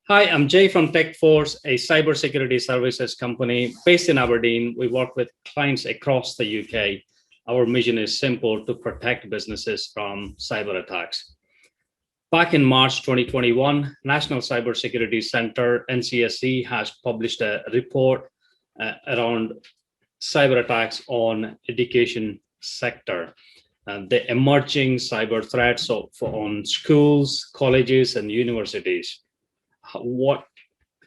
Hi, I'm Jay from TechForce, a cybersecurity services company based in Aberdeen. We work with clients across the UK. Our mission is simple: to protect businesses from cyber attacks. Back in March 2021, National Cybersecurity Center, NCSC, has published a report around cyber attacks on education sector. The emerging cyber threats on schools, colleges, and universities. What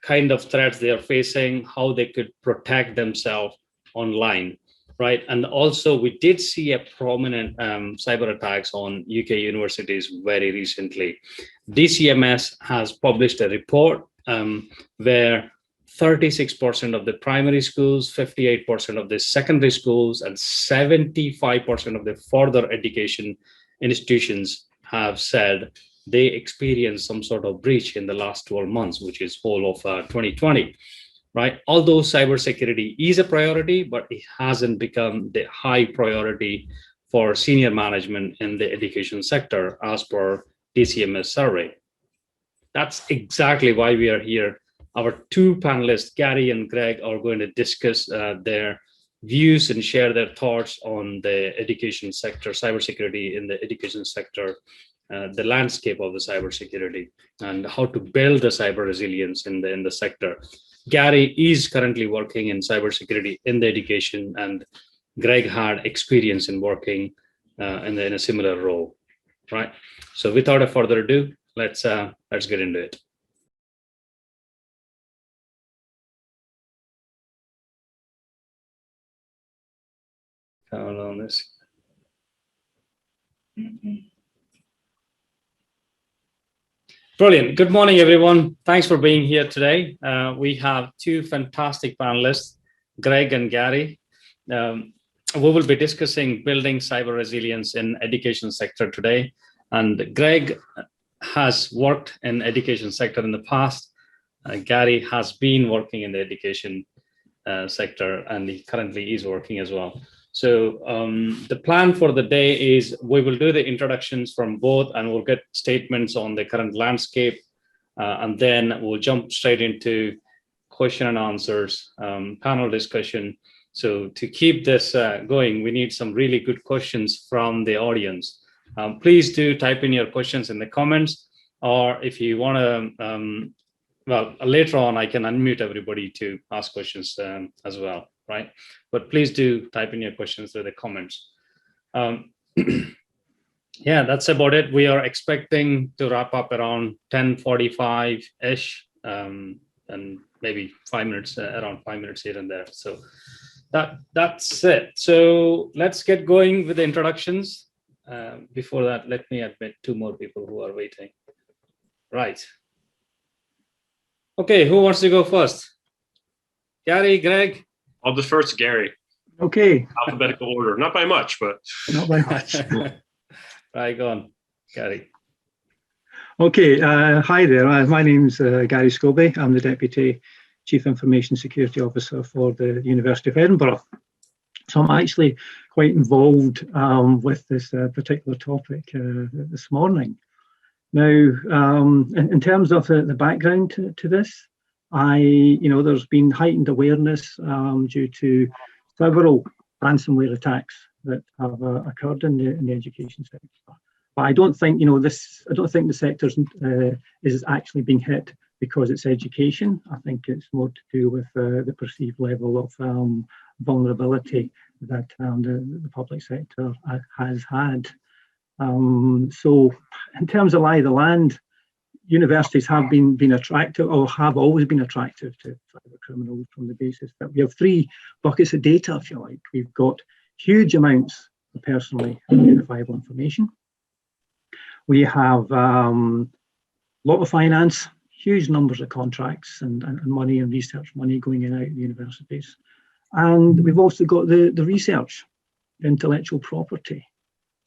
kind of threats they are facing, how they could protect themselves online, right? And also, we did see a prominent cyber attacks on UK universities very recently. DCMS has published a report where 36% of the primary schools, 58% of the secondary schools, and 75% of the further education institutions have said they experienced some sort of breach in the last 12 months, which is whole of 2020, right? Although cybersecurity is a priority, but it hasn't become the high priority for senior management in the education sector, as per DCMS survey. That's exactly why we are here. Our two panelists, Garry and Greg, are going to discuss their views and share their thoughts on the education sector, cybersecurity in the education sector, the landscape of the cybersecurity, and how to build the cyber resilience in the sector. Garry is currently working in cybersecurity in the education, and Greg had experience in working in a similar role, right? So without a further ado, let's get into it. Count on this. Brilliant. Good morning, everyone. Thanks for being here today. We have two fantastic panelists, Greg and Garry. We will be discussing building cyber resilience in education sector today. And Greg has worked in education sector in the past. Garry has been working in the education sector, and he currently is working as well. So the plan for the day is we will do the introductions from both, and we'll get statements on the current landscape, and then we'll jump straight into question and answers, panel discussion. So to keep this going, we need some really good questions from the audience. Please do type in your questions in the comments, or if you want to, well, later on, I can unmute everybody to ask questions as well, right? But please do type in your questions through the comments. Yeah, that's about it. We are expecting to wrap up around 10:45-ish, and maybe 5 minutes, around 5 minutes here and there. So that's it. So let's get going with the introductions. Before that, let me admit two more people who are waiting. Right. Okay, who wants to go first? Garry, Greg? I'll defer to Garry. Okay. Alphabetical order, not by much, but not by much. Right, go on, Garry. Okay, hi there. My name's Garry Scobie. I'm the Deputy Chief Information Security Officer for the University of Edinburgh. So I'm actually quite involved with this particular topic this morning. Now, in terms of the background to this, there's been heightened awareness due to several ransomware attacks that have occurred in the education sector. But I don't think, I don't think the sector is actually being hit because it's education. I think it's more to do with the perceived level of vulnerability that the public sector has had. So in terms of lie of the land, universities have been attractive, or have always been attractive to cyber criminals, from the basis that we have three buckets of data, if you like. We've got huge amounts of personally identifiable information. We have a lot of finance, huge numbers of contracts and money and research money going in and out of the universities. And we've also got the research, intellectual property.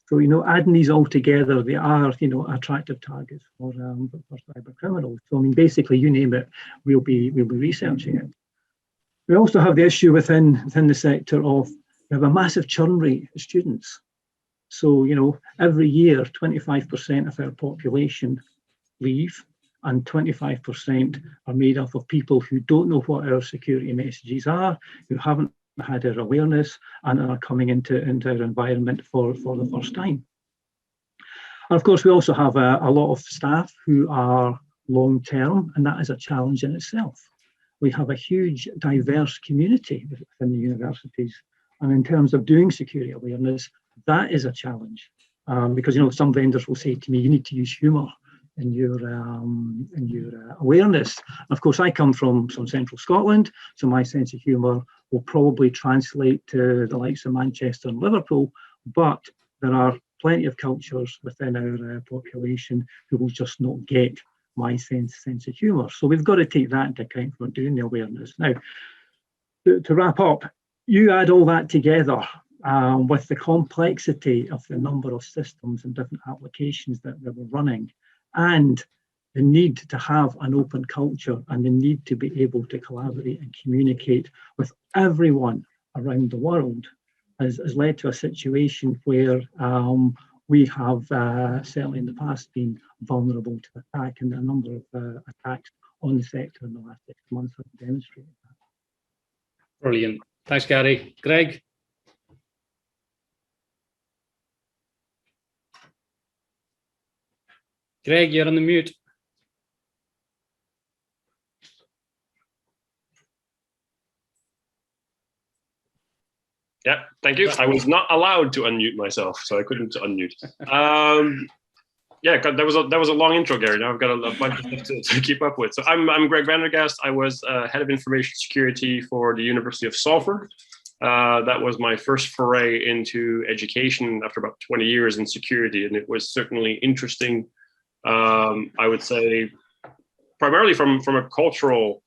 So, adding these all together, they are, attractive targets for cyber criminals. So, I mean, basically, you name it, we'll be researching it. We also have the issue within the sector of we have a massive churn rate of students. So, every year, 25% of our population leave, and 25% are made up of people who don't know what our security messages are, who haven't had our awareness, and are coming into our environment for the first time. And of course, we also have a lot of staff who are long-term, and that is a challenge in itself. We have a huge diverse community within the universities, and in terms of doing security awareness, that is a challenge, because some vendors will say to me, you need to use humour in your awareness. And of course, I come from central Scotland, so my sense of humour will probably translate to the likes of Manchester and Liverpool, but there are plenty of cultures within our population who will just not get my sense of humour. So we've got to take that into account when we're doing the awareness. Now, to wrap up, you add all that together with the complexity of the number of systems and different applications that we're running, and the need to have an open culture and the need to be able to collaborate and communicate with everyone around the world has led to a situation where we have certainly in the past been vulnerable to attack, and a number of attacks on the sector in the last 6 months have demonstrated that. Brilliant. Thanks, Garry. Greg? Greg, you're on the mute. Yeah, thank you. I was not allowed to unmute myself, so I couldn't unmute. Yeah, that was a long intro, Garry. Now I've got a bunch of stuff to keep up with. So I'm Greg Vandergast. I was head of information security for the University of Salford. That was my first foray into education after about 20 years in security, and it was certainly interesting. I would say primarily from a cultural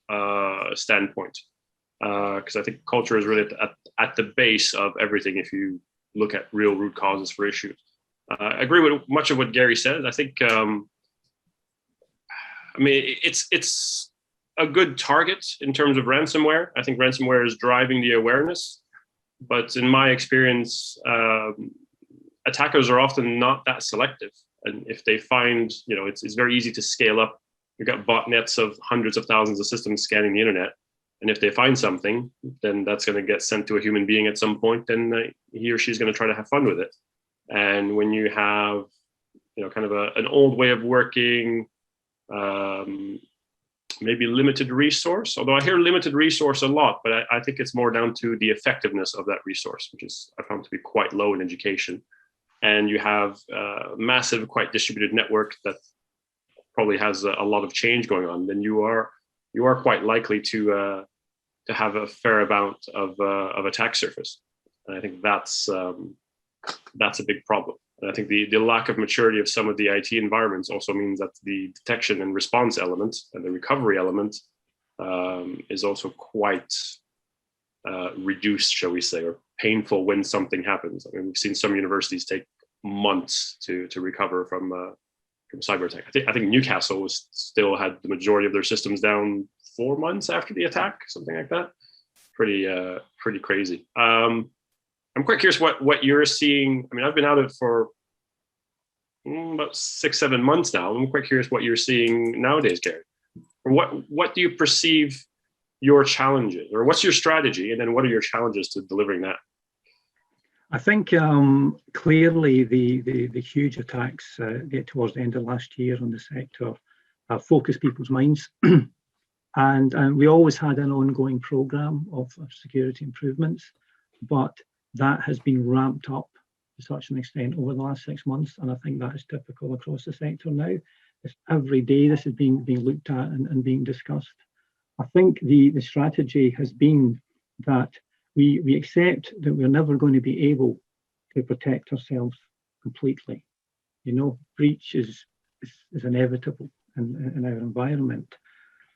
standpoint, because I think culture is really at the base of everything if you look at real root causes for issues. I agree with much of what Garry said. I think, it's a good target in terms of ransomware. I think ransomware is driving the awareness, but in my experience, attackers are often not that selective. And if they find, it's very easy to scale up. You've got botnets of hundreds of thousands of systems scanning the internet. And if they find something, then that's going to get sent to a human being at some point, and he or she's going to try to have fun with it. And when you have, kind of an old way of working, maybe limited resource, although I hear limited resource a lot, but I think it's more down to the effectiveness of that resource, which is I found to be quite low in education. And you have a massive, quite distributed network that probably has a lot of change going on, then you are quite likely to have a fair amount of attack surface. And I think that's a big problem. And I think the lack of maturity of some of the IT environments also means that the detection and response element and the recovery element is also quite reduced, shall we say, or painful when something happens. I mean, we've seen some universities take months to recover from cyber attack. I think Newcastle still had the majority of their systems down 4 months after the attack, something like that. Pretty crazy. I'm quite curious what you're seeing. I mean, I've been out of it for about 6-7 months now. I'm quite curious what you're seeing nowadays, Garry. Or what do you perceive your challenges, or what's your strategy, and then what are your challenges to delivering that? I think clearly the huge attacks get towards the end of last year on the sector focused people's minds. And we always had an ongoing program of security improvements, but that has been ramped up to such an extent over the last 6 months. And I think that is typical across the sector now. It's every day this is being looked at and being discussed. I think the strategy has been that we accept that we're never going to be able to protect ourselves completely. Breach is inevitable in our environment,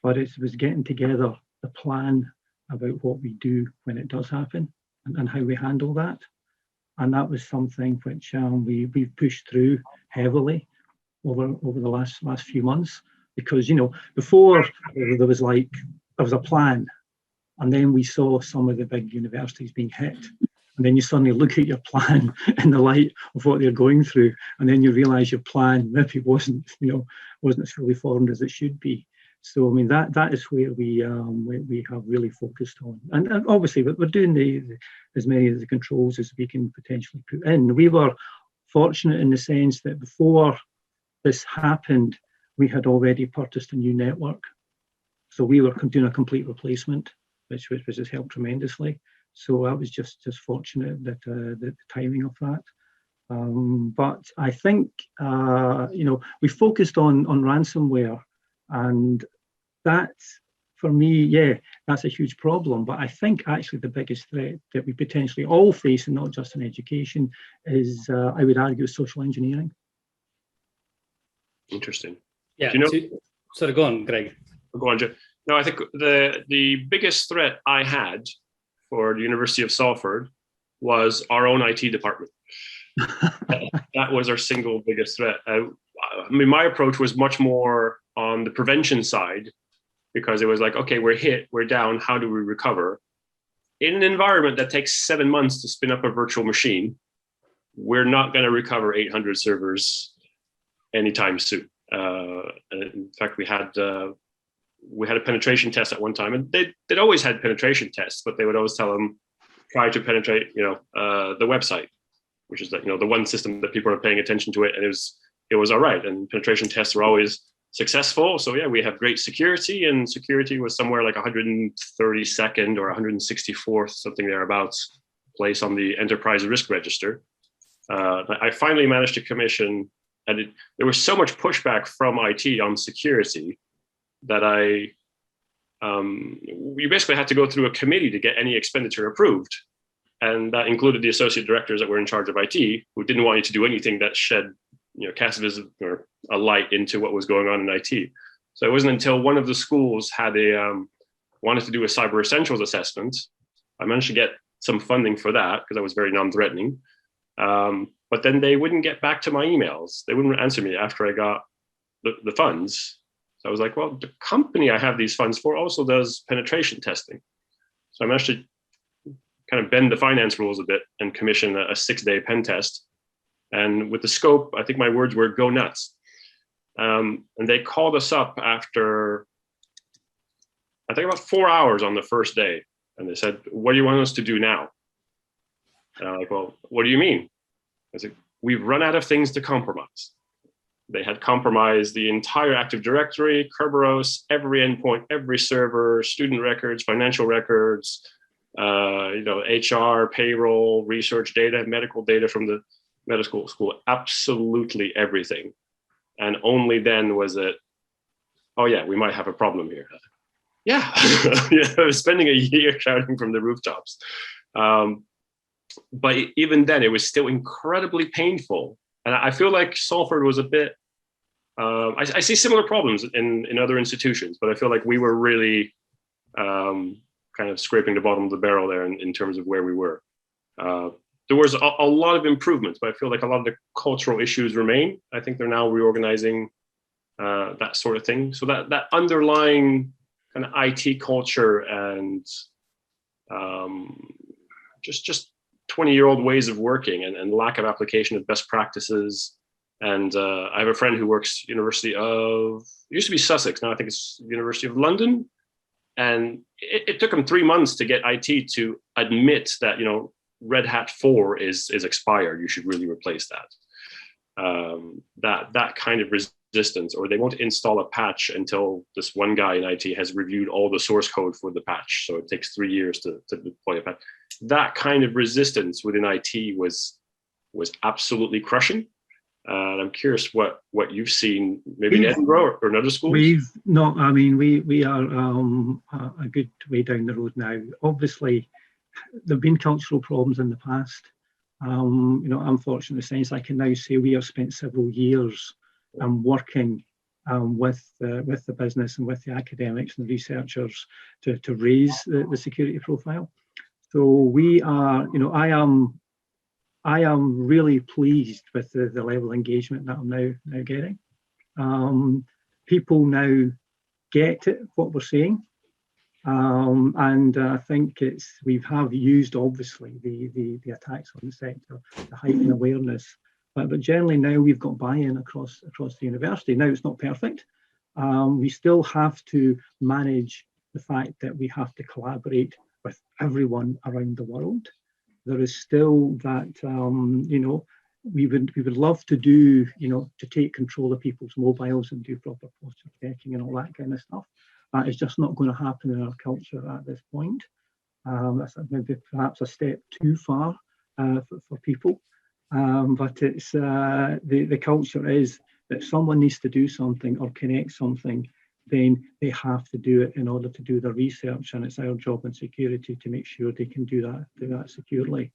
but it was getting together the plan about what we do when it does happen and how we handle that. And that was something which we've pushed through heavily over the last few months, because before there was a plan, and then we saw some of the big universities being hit, And then you suddenly look at your plan in the light of what they're going through, and then you realise your plan maybe wasn't as fully formed as it should be. So I mean that is where we have really focused on, and obviously we're doing as many of the controls as we can potentially put in. We were fortunate in the sense that before this happened, we had already purchased a new network, so we were doing a complete replacement, which has helped tremendously. So I was just fortunate that the timing of that. But I think we focused on ransomware, and that for me, that's a huge problem. But I think actually the biggest threat that we potentially all face, and not just in education, is I would argue social engineering. Interesting. Yeah. Do you know? Sorry, go on, Greg. Go on, Jay. No, I think the biggest threat I had for the University of Salford was our own IT department. That was our single biggest threat. I mean, my approach was much more on the prevention side, because it was like, okay, we're hit, we're down, how do we recover? In an environment that takes 7 months to spin up a virtual machine, we're not going to recover 800 servers anytime soon. In fact, we had a penetration test at one time, and they'd always had penetration tests, but they would always tell them, try to penetrate, the website, which is the one system that people are paying attention to it, and it was all right. And penetration tests were always successful. So yeah, we have great security, and security was somewhere like 132nd or 164th, something thereabouts, place on the enterprise risk register. I finally managed to commission, and there was so much pushback from IT on security that we basically had to go through a committee to get any expenditure approved. And that included the associate directors that were in charge of IT, who didn't want you to do anything that shed, cast or a light into what was going on in IT. So it wasn't until one of the schools had wanted to do a cyber essentials assessment. I managed to get some funding for that because I was very non-threatening. But then they wouldn't get back to my emails. They wouldn't answer me after I got the funds. So I was like, well, the company I have these funds for also does penetration testing. So I managed to kind of bend the finance rules a bit and commission a 6-day pen test. And with the scope, I think my words were go nuts. And they called us up after, I think about 4 hours on the first day. And they said, what do you want us to do now? And I'm like, well, what do you mean? I said, we've run out of things to compromise. They had compromised the entire Active Directory, Kerberos, every endpoint, every server, student records, financial records, HR, payroll, research data, medical data from the medical school, absolutely everything. And only then was it, oh yeah, we might have a problem here. Yeah, I was spending a year shouting from the rooftops. But even then, it was still incredibly painful. And I feel like Salford was a bit, I see similar problems in other institutions, but I feel like we were really kind of scraping the bottom of the barrel there in terms of where we were. There was a lot of improvements, but I feel like a lot of the cultural issues remain. I think they're now reorganizing that sort of thing. So that underlying kind of IT culture and just 20-year-old ways of working and lack of application of best practices. And I have a friend who works University of, it used to be Sussex, now I think it's University of London. And it took him 3 months to get IT to admit that, Red Hat 4 is expired. You should really replace that. That kind of resistance, or they won't install a patch until this one guy in IT has reviewed all the source code for the patch. So it takes 3 years to deploy a patch. That kind of resistance within IT was absolutely crushing. And I'm curious what you've seen, maybe in Edinburgh or another schools. We are a good way down the road now. Obviously, there've been cultural problems in the past. I'm fortunate in the sense I can now say we have spent several years working with the business and with the academics and the researchers to raise the security profile. So we are, I am really pleased with the level of engagement that I'm now getting. People now get it, what we're saying. And I think we have used obviously the attacks on the sector to heighten awareness, but generally now we've got buy-in across the university. Now it's not perfect. We still have to manage the fact that we have to collaborate with everyone around the world. There is still that, we would love to do, to take control of people's mobiles and do proper posture checking and all that kind of stuff. That is just not going to happen in our culture at this point. That's maybe perhaps a step too far for people. But it's the culture is that someone needs to do something or connect something, then they have to do it in order to do the research, and it's our job in security to make sure they can do that securely.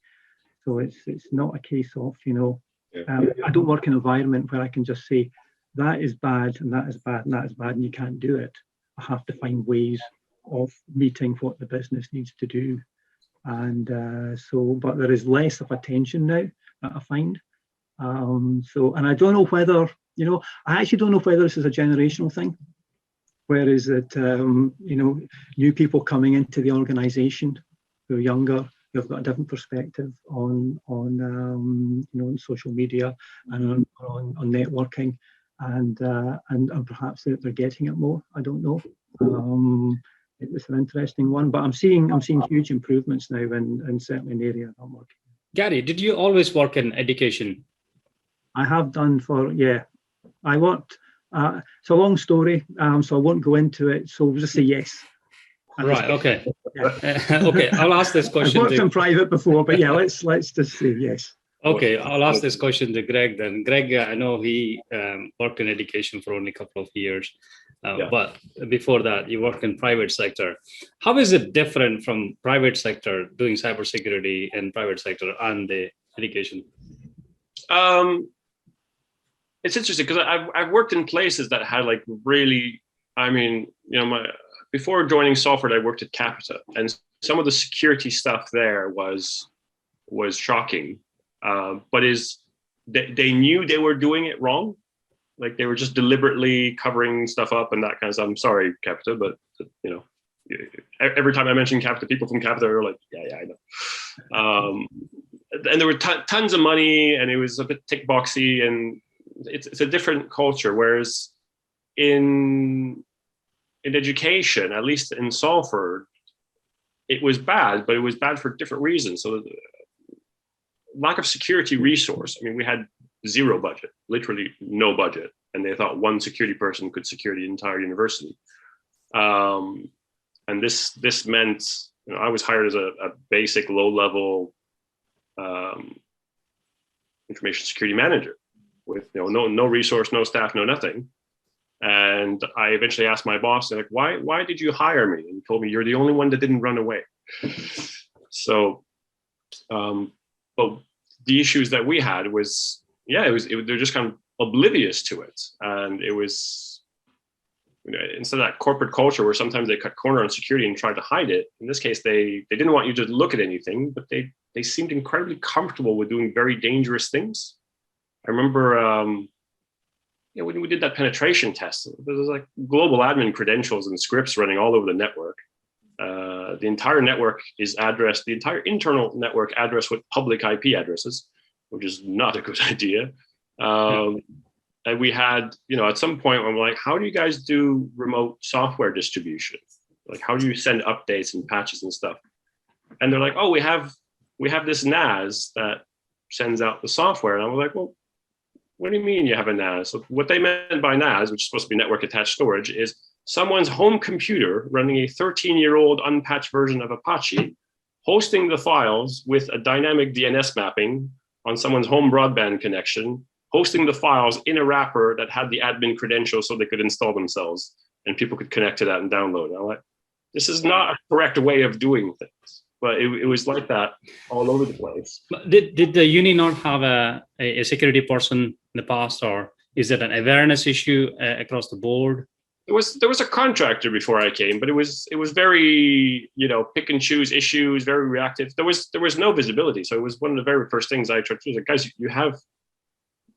So it's not a case of, I don't work in an environment where I can just say that is bad and that is bad and that is bad and you can't do it. I have to find ways of meeting what the business needs to do. And but there is less of a tension now that I find. And I don't know whether, I actually don't know whether this is a generational thing. Whereas that, new people coming into the organisation who are younger, who've got a different perspective on social media and on networking, and perhaps they're getting it more. I don't know. It's an interesting one, but I'm seeing huge improvements now, and certainly in the area I'm working. Gary, did you always work in education? I have done I worked. It's a long story, so I won't go into it. So we'll just say yes. Right. Okay. Yeah. Okay. I'll ask this question. I've worked in private before, but yeah, let's just say yes. Okay. I'll ask this question to Greg then. Greg, I know he worked in education for only a couple of years, but before that, you worked in private sector. How is it different from private sector doing cybersecurity in private sector and the education? It's interesting because I've worked in places that had like really, before joining Salford, I worked at Capita, and some of the security stuff there was shocking. But they knew they were doing it wrong, like they were just deliberately covering stuff up and that kind of stuff. I'm sorry, Capita, but every time I mention Capita, people from Capita are like, yeah, I know. And there were tons of money, and it was a bit tick boxy, and it's a different culture. Whereas in education, at least in Salford, it was bad, but it was bad for different reasons. So lack of security resource. I mean, we had zero budget, literally no budget. And they thought one security person could secure the entire university. And this meant, I was hired as a basic low-level information security manager with no resource, no staff, no nothing. And I eventually asked my boss, like, why did you hire me? And he told me, you're the only one that didn't run away. So, but the issues that we had was, they're just kind of oblivious to it. And it was, instead of that corporate culture where sometimes they cut corner on security and tried to hide it, in this case, they didn't want you to look at anything, but they seemed incredibly comfortable with doing very dangerous things. I remember, when we did that penetration test, there was like global admin credentials and scripts running all over the network. The entire network is addressed, the entire internal network addressed with public IP addresses, which is not a good idea. And we had, at some point, I'm like, how do you guys do remote software distribution? Like, how do you send updates and patches and stuff? And they're like, oh, we have this NAS that sends out the software. And I was like, well, what do you mean you have a NAS? So what they meant by NAS, which is supposed to be network attached storage, is someone's home computer running a 13-year-old unpatched version of Apache, hosting the files with a dynamic DNS mapping on someone's home broadband connection, hosting the files in a wrapper that had the admin credentials so they could install themselves and people could connect to that and download it. I'm like, this is not a correct way of doing things. But it was like that all over the place. Did the uni not have a security person in the past, or is it an awareness issue across the board? There was a contractor before I came, but it was very, pick and choose issues, very reactive. There was no visibility. So it was one of the very first things I tried to do. Like, guys, you have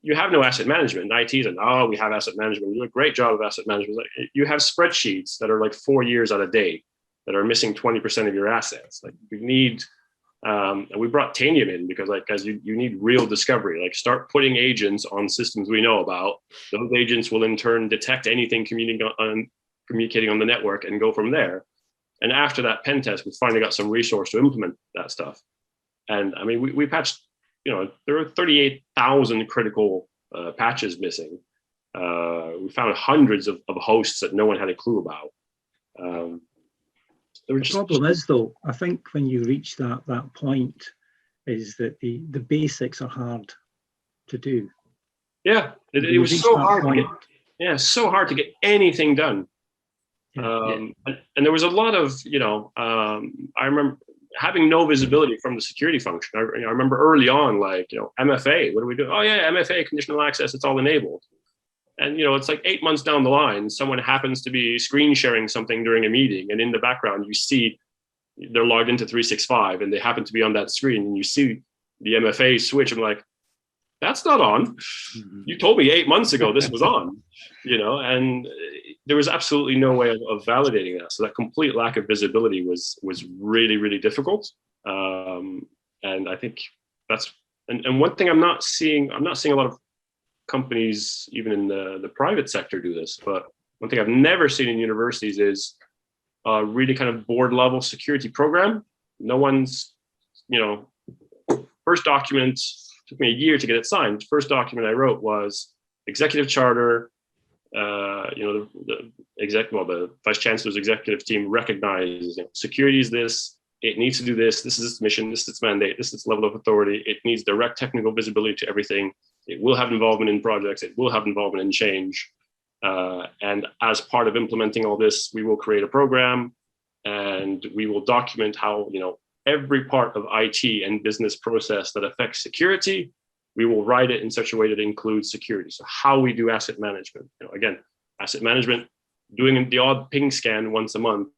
no asset management. IT is we have asset management. You do a great job of asset management. Like, you have spreadsheets that are like 4 years out of date. that are missing 20% of your assets. Like you need, and we brought Tanium in because like, guys, you need real discovery. Like start putting agents on systems we know about. Those agents will in turn detect anything communicating on the network and go from there. And after that pen test, we finally got some resource to implement that stuff. And I mean, we patched, there are 38,000 critical patches missing. We found hundreds of hosts that no one had a clue about. The problem is, though, I think when you reach that point, is that the basics are hard to do. Yeah, it was so hard. So hard to get anything done. And there was a lot of, I remember having no visibility from the security function. I remember early on, like, MFA, what do we do? Oh yeah, MFA, conditional access, it's all enabled. And, it's like 8 months down the line, someone happens to be screen sharing something during a meeting. And in the background, you see they're logged into 365 and they happen to be on that screen. And you see the MFA switch. I'm like, that's not on. Mm-hmm. You told me 8 months ago this was on, and there was absolutely no way of validating that. So that complete lack of visibility was really, really difficult. And I think that's, and one thing I'm not seeing a lot of companies, even in the private sector, do this. But one thing I've never seen in universities is a really kind of board level security program. No one's, first document, took me a year to get it signed. First document I wrote was executive charter. The vice chancellor's executive team recognizes security is this. It needs to do this. This is its mission. This is its mandate. This is its level of authority. It needs direct technical visibility to everything. It will have involvement in projects. It will have involvement in change. And as part of implementing all this, we will create a program and we will document how, every part of IT and business process that affects security, we will write it in such a way that it includes security. So how we do asset management, again, asset management, doing the odd ping scan once a month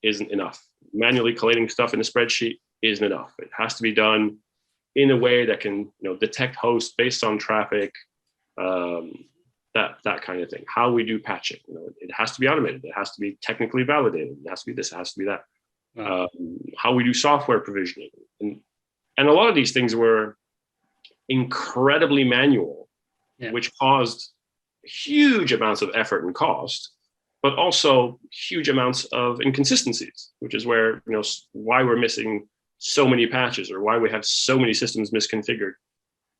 isn't enough. Manually collating stuff in a spreadsheet isn't enough. It has to be done in a way that can, detect hosts based on traffic, that kind of thing. How we do patching, it has to be automated. It has to be technically validated. It has to be this, it has to be that. How we do software provisioning. And a lot of these things were incredibly manual, which caused huge amounts of effort and cost, but also huge amounts of inconsistencies, which is where, why we're missing so many patches or why we have so many systems misconfigured.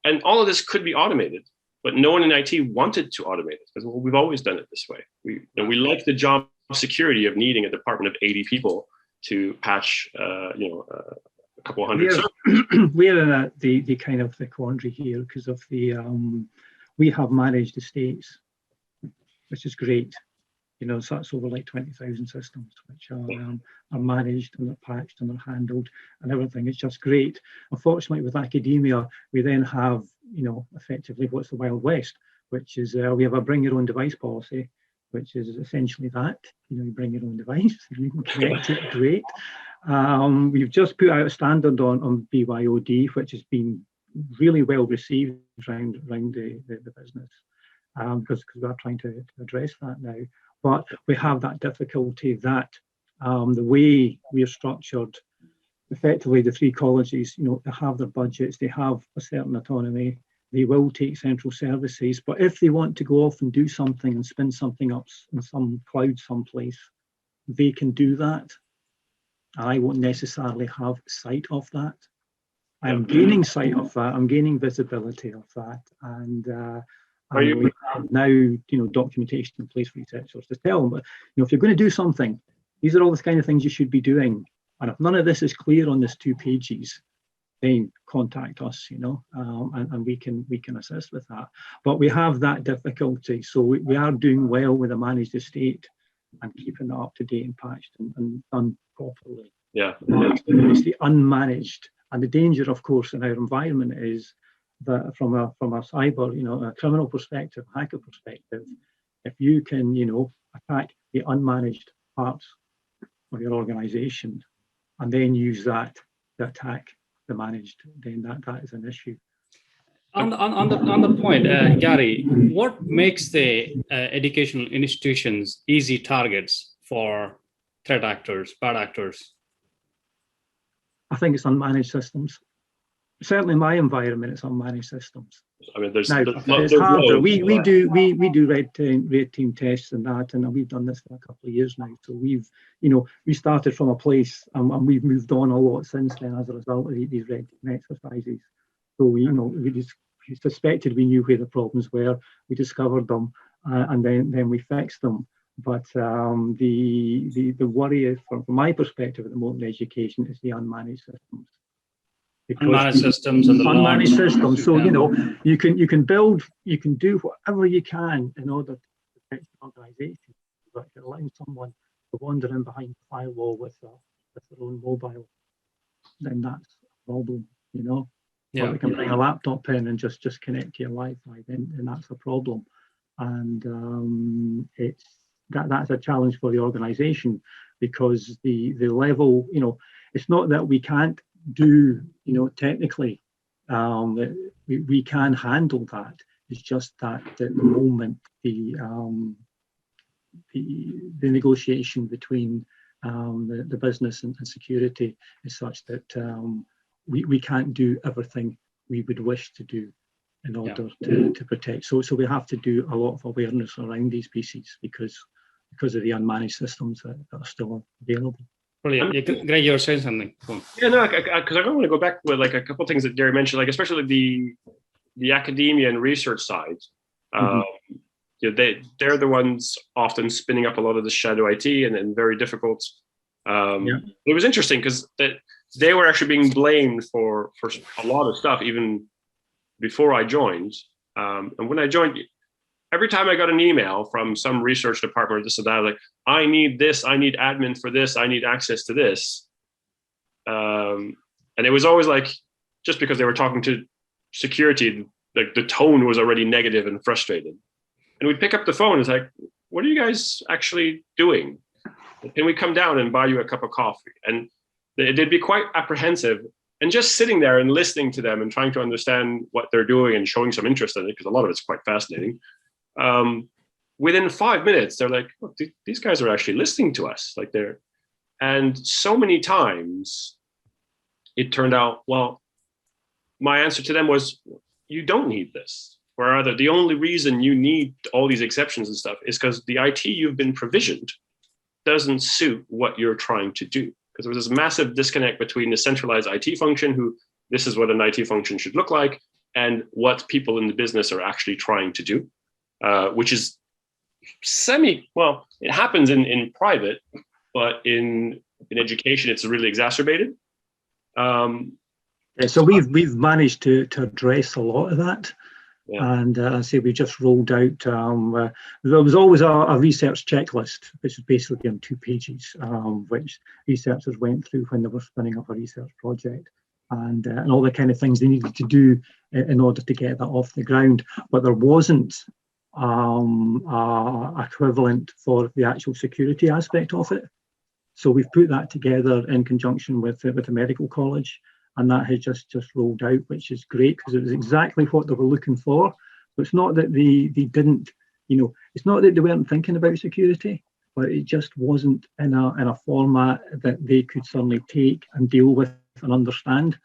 And all of this could be automated, but no one in IT wanted to automate it because we've always done it this way. We like the job security of needing a department of 80 people to patch, a couple hundred. We're in the kind of the quandary here because of the we have managed estates, which is great. So that's over like 20,000 systems which are managed and they're patched and they're handled and everything. It's just great. Unfortunately, with academia, we then have, effectively what's the Wild West, which is we have a bring your own device policy, which is essentially that, you bring your own device, you can connect it, great. We've just put out a standard on BYOD, which has been really well received around the business, because we are trying to address that now. But we have that difficulty that the way we are structured, effectively the three colleges, they have their budgets, they have a certain autonomy, they will take central services, but if they want to go off and do something and spin something up in some cloud someplace, they can do that. I won't necessarily have sight of that. I'm gaining sight of that, I'm gaining visibility of that, and we have now, documentation in place for researchers to tell them, but if you're going to do something, these are all the kind of things you should be doing. And if none of this is clear on this 2 pages, then contact us, and we can assist with that. But we have that difficulty, so we are doing well with a managed estate and keeping that up to date and patched and done properly. Yeah. It's the unmanaged, and the danger, of course, in our environment is that from a cyber, a criminal perspective, hacker perspective, if you can, attack the unmanaged parts of your organization and then use that to attack the managed, then that is an issue. On the point, Garry, what makes the educational institutions easy targets for threat actors, bad actors? I think it's unmanaged systems. Certainly in my environment, it's unmanaged systems. I mean, there's it's harder. We do red team tests and that, and we've done this for a couple of years now. So we started from a place, and we've moved on a lot since then as a result of these red team exercises. So we suspected we knew where the problems were. We discovered them, and then we fixed them. But the worry, from my perspective at the moment in education, is the unmanaged systems. Unmanaged systems and the unmanaged systems. So you can build, you can do whatever you can in order to protect the organisation. But if you're allowing someone to wander in behind the firewall with their own mobile, then that's a problem. Yeah. Or they can bring a laptop in and just connect to your Wi-Fi, then that's a problem. And that's a challenge for the organisation, because the level, it's not that we can't do, technically, we can handle that. It's just that at the moment the negotiation between the business and security is such that we can't do everything we would wish to do in order to protect. So we have to do a lot of awareness around these pieces because of the unmanaged systems that are still available. Brilliant. Greg, you're saying something. Yeah, no, because I want to go back with like a couple of things that Garry mentioned, like especially the academia and research side. They're the ones often spinning up a lot of the shadow IT and very difficult. It was interesting because they were actually being blamed for a lot of stuff even before I joined. And when I joined, every time I got an email from some research department or this or that, like, I need this, I need admin for this, I need access to this. And it was always like, just because they were talking to security, like the tone was already negative and frustrated. And we'd pick up the phone, it's like, what are you guys actually doing? Can we come down and buy you a cup of coffee? And they'd be quite apprehensive. And just sitting there and listening to them and trying to understand what they're doing and showing some interest in it, because a lot of it's quite fascinating. Within 5 minutes, they're like, look, these guys are actually listening to us. And so many times it turned out, well, my answer to them was, you don't need this. Or rather, the only reason you need all these exceptions and stuff is because the IT you've been provisioned doesn't suit what you're trying to do. Because there was this massive disconnect between the centralized IT function, who this is what an IT function should look like, and what people in the business are actually trying to do, which is it happens in private, but in education, it's really exacerbated. So we've managed to address a lot of that. Yeah. And I say we just rolled out, there was always a research checklist, which is basically on 2 pages, which researchers went through when they were spinning up a research project, and all the kind of things they needed to do in order to get that off the ground. But there wasn't equivalent for the actual security aspect of it. So we've put that together in conjunction with the medical college. And that has just rolled out, which is great because it was exactly what they were looking for. So it's not that they didn't, it's not that they weren't thinking about security, but it just wasn't in a format that they could suddenly take and deal with and understand.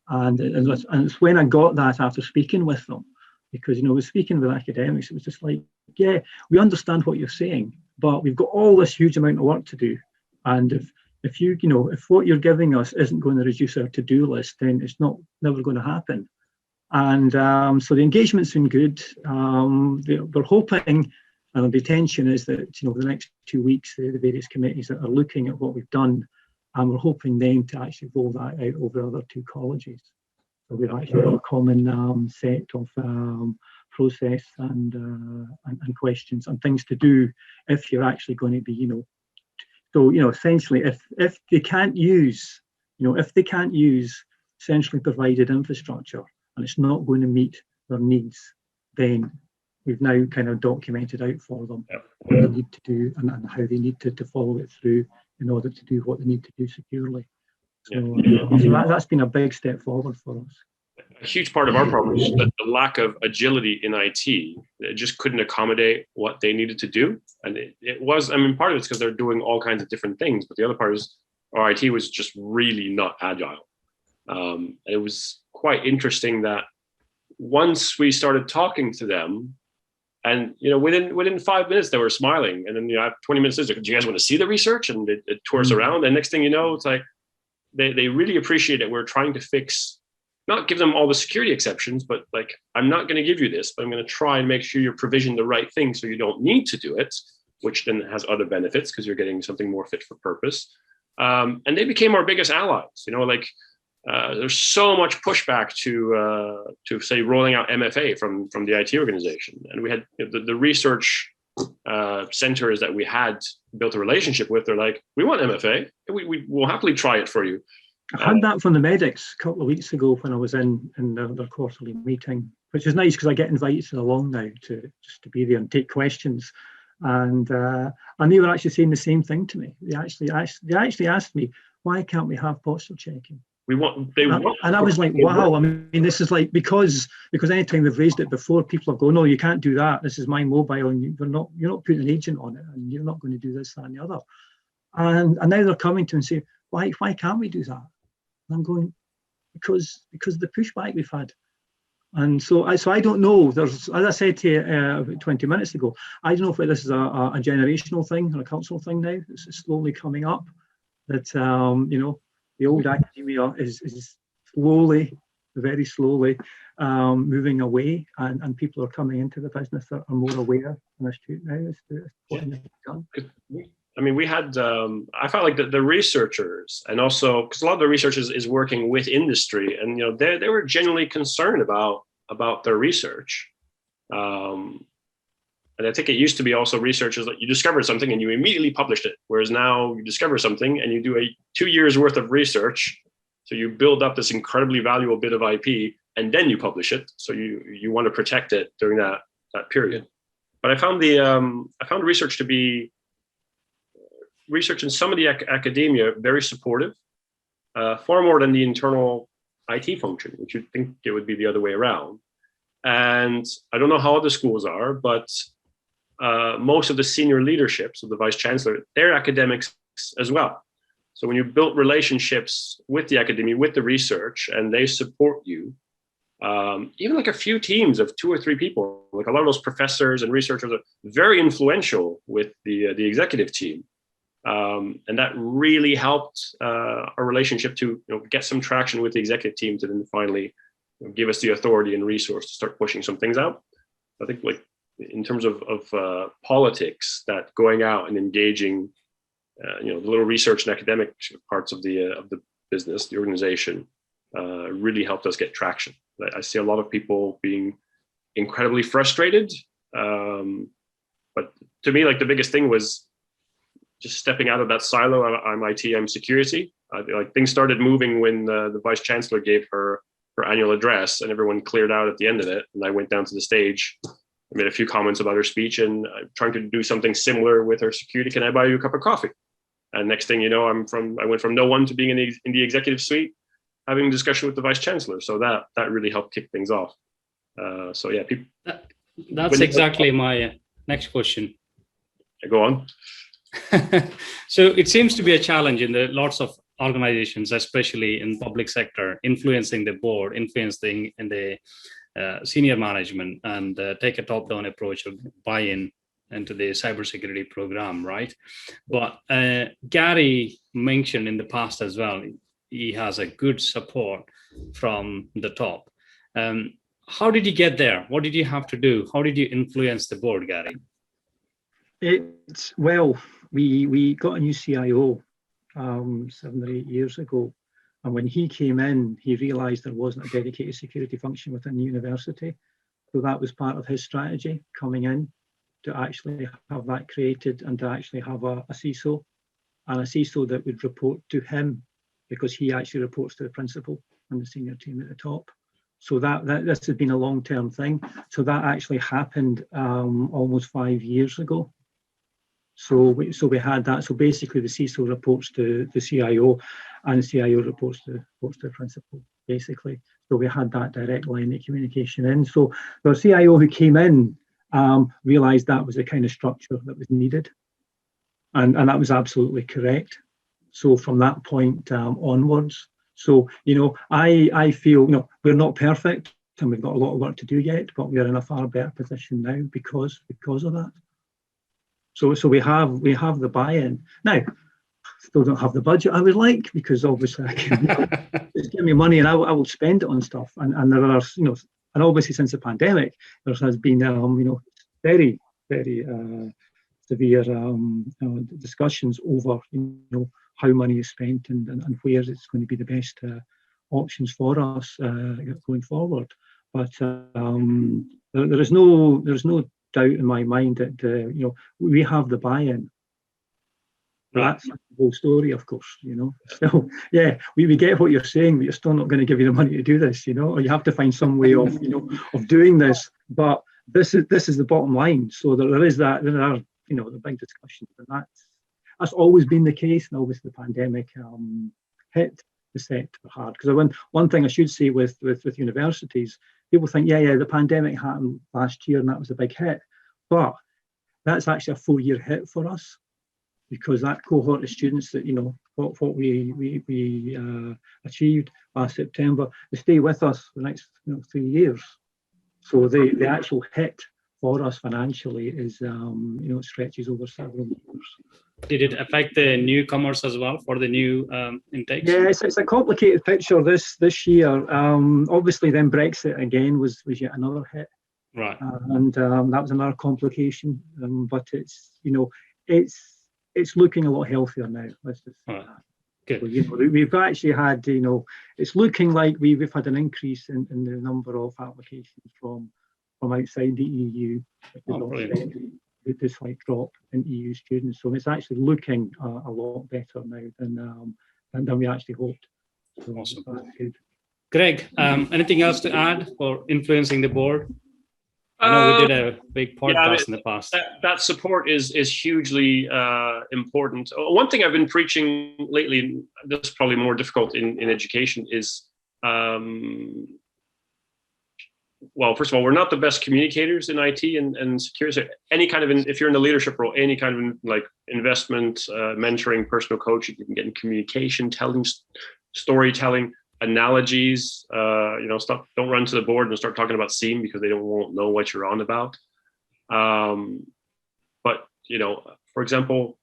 And it's when I got that after speaking with them, because I was speaking with academics, it was just like, yeah, we understand what you're saying, but we've got all this huge amount of work to do. And if what you're giving us isn't going to reduce our to-do list, then it's never going to happen. And so the engagement's been good. We're hoping, and the intention is that over the next 2 weeks, the various committees that are looking at what we've done, and we're hoping then to actually roll that out over the other 2 colleges. So we've actually got a common set of process and questions and things to do if you're actually going to be, So essentially, if they can't use, centrally provided infrastructure and it's not going to meet their needs, then we've now kind of documented out for them what they need to do and how they need to follow it through in order to do what they need to do securely. So that's been a big step forward for us. huge part of our problem is the lack of agility in IT. It just couldn't accommodate what they needed to do. And it was, I mean, part of it's because they're doing all kinds of different things, but the other part is our IT was just really not agile. It was quite interesting that once we started talking to them, and within 5 minutes they were smiling, and then 20 minutes later, do you guys want to see the research? And it tours around, and next thing you know, it's like they really appreciate it. We're trying to fix, not give them all the security exceptions, but like, I'm not going to give you this, but I'm going to try and make sure you're provisioned the right thing so you don't need to do it, which then has other benefits because you're getting something more fit for purpose. And they became our biggest allies. There's so much pushback to say rolling out MFA from the IT organization, and we had the research centers that we had built a relationship with. They're like, we want MFA, we will happily try it for you. I had that from the medics a couple of weeks ago when I was in their quarterly meeting, which is nice because I get invited along now to be there and take questions. And they were actually saying the same thing to me. They actually asked me, why can't we have posture checking? And I was like, wow. I mean, this is like because anytime they've raised it before, people have gone, no, you can't do that. This is my mobile, and you're not putting an agent on it, and you're not going to do this, that, and the other. And now they're coming to and saying, why can't we do that? And I'm going, because of the pushback we've had. And so I don't know. There's, as I said to you about 20 minutes ago, I don't know if this is a generational thing or a cultural thing now. It's slowly coming up that the old academia is slowly, very slowly moving away, and people are coming into the business that are more aware and astute now as to what needs to be done. I mean, we had, I felt like the researchers, and also because a lot of the research is working with industry, and they were genuinely concerned about their research. And I think it used to be also researchers that you discovered something and you immediately published it, whereas now you discover something and you do 2 years worth of research. So you build up this incredibly valuable bit of IP and then you publish it. So you want to protect it during that period. But I found research to be research in some of the academia very supportive, far more than the internal IT function, which you'd think it would be the other way around. And I don't know how other schools are, but most of the senior leadership, so the vice chancellor, they're academics as well. So when you build relationships with the academia, with the research, and they support you, even like a few teams of 2 or 3 people, like a lot of those professors and researchers are very influential with the executive team. And that really helped our relationship to get some traction with the executive team to then finally give us the authority and resource to start pushing some things out. I think like in terms of politics, that going out and engaging, the little research and academic parts of the business, the organization, really helped us get traction. I see a lot of people being incredibly frustrated, but to me, like the biggest thing was just stepping out of that silo. I'm IT, I'm security. Like things started moving when the vice chancellor gave her annual address, and everyone cleared out at the end of it. And I went down to the stage, I made a few comments about her speech, and I'm trying to do something similar with her security. Can I buy you a cup of coffee? And next thing you know, I went from no one to being in the executive suite, having a discussion with the vice chancellor. So that really helped kick things off. So yeah, people. That's exactly my next question. Go on. So it seems to be a challenge in lots of organizations, especially in public sector, influencing the board, influencing in the senior management, and take a top-down approach of buy-in into the cybersecurity program, right? But Garry mentioned in the past as well, he has a good support from the top. How did you get there? What did you have to do? How did you influence the board, Garry? We got a new CIO 7 or 8 years ago. And when he came in, he realized there wasn't a dedicated security function within the university. So that was part of his strategy coming in, to actually have that created and to actually have a CISO, and a CISO that would report to him, because he actually reports to the principal and the senior team at the top. So that this has been a long-term thing. So that actually happened almost 5 years ago. So we had that. So basically, the CISO reports to the CIO, and the CIO reports to the principal, basically. So we had that direct line of communication in. So the CIO who came in realised that was the kind of structure that was needed. And that was absolutely correct. So from that point onwards, so, I feel, we're not perfect and we've got a lot of work to do yet, but we're in a far better position now because of that. So we have the buy-in. Now, still don't have the budget I would like, because obviously I can just give me money and I will spend it on stuff. And there are, and obviously since the pandemic, there has been, very, very severe discussions over, how money is spent and where it's going to be the best options for us going forward. But there is no doubt in my mind that we have the buy-in. That's the whole story, of course. So yeah, we get what you're saying, but you're still not going to give you the money to do this, or you have to find some way of of doing this. But this is the bottom line. So there is that. There are the big discussions, and that's always been the case. And obviously the pandemic hit the sector hard. Because one thing I should say with universities, people think, yeah, the pandemic happened last year and that was a big hit, but that's actually a 4-year hit for us, because that cohort of students that what we achieved last September, they stay with us for the next 3 years. So the actual hit for us financially is stretches over several years. Did it affect the newcomers as well for the new intakes? Yeah, it's a complicated picture this year. Obviously, then Brexit again was yet another hit, right? And that was another complication. But it's looking a lot healthier now. Let's just say that. Good. So, we've actually had it's looking like we've had an increase in the number of applications from outside the EU. This slight drop in EU students, so it's actually looking a lot better now than we actually hoped. So awesome. That's good. Greg, anything else to add for influencing the board? I know we did a big podcast in the past. That support is hugely important. One thing I've been preaching lately, this is probably more difficult in education, is well, first of all, we're not the best communicators in IT and security. So any kind of, if you're in the leadership role, any kind of like investment, mentoring, personal coaching, you can get in communication, storytelling, analogies. Don't run to the board and start talking about SEAM because they won't know what you're on about. But for example,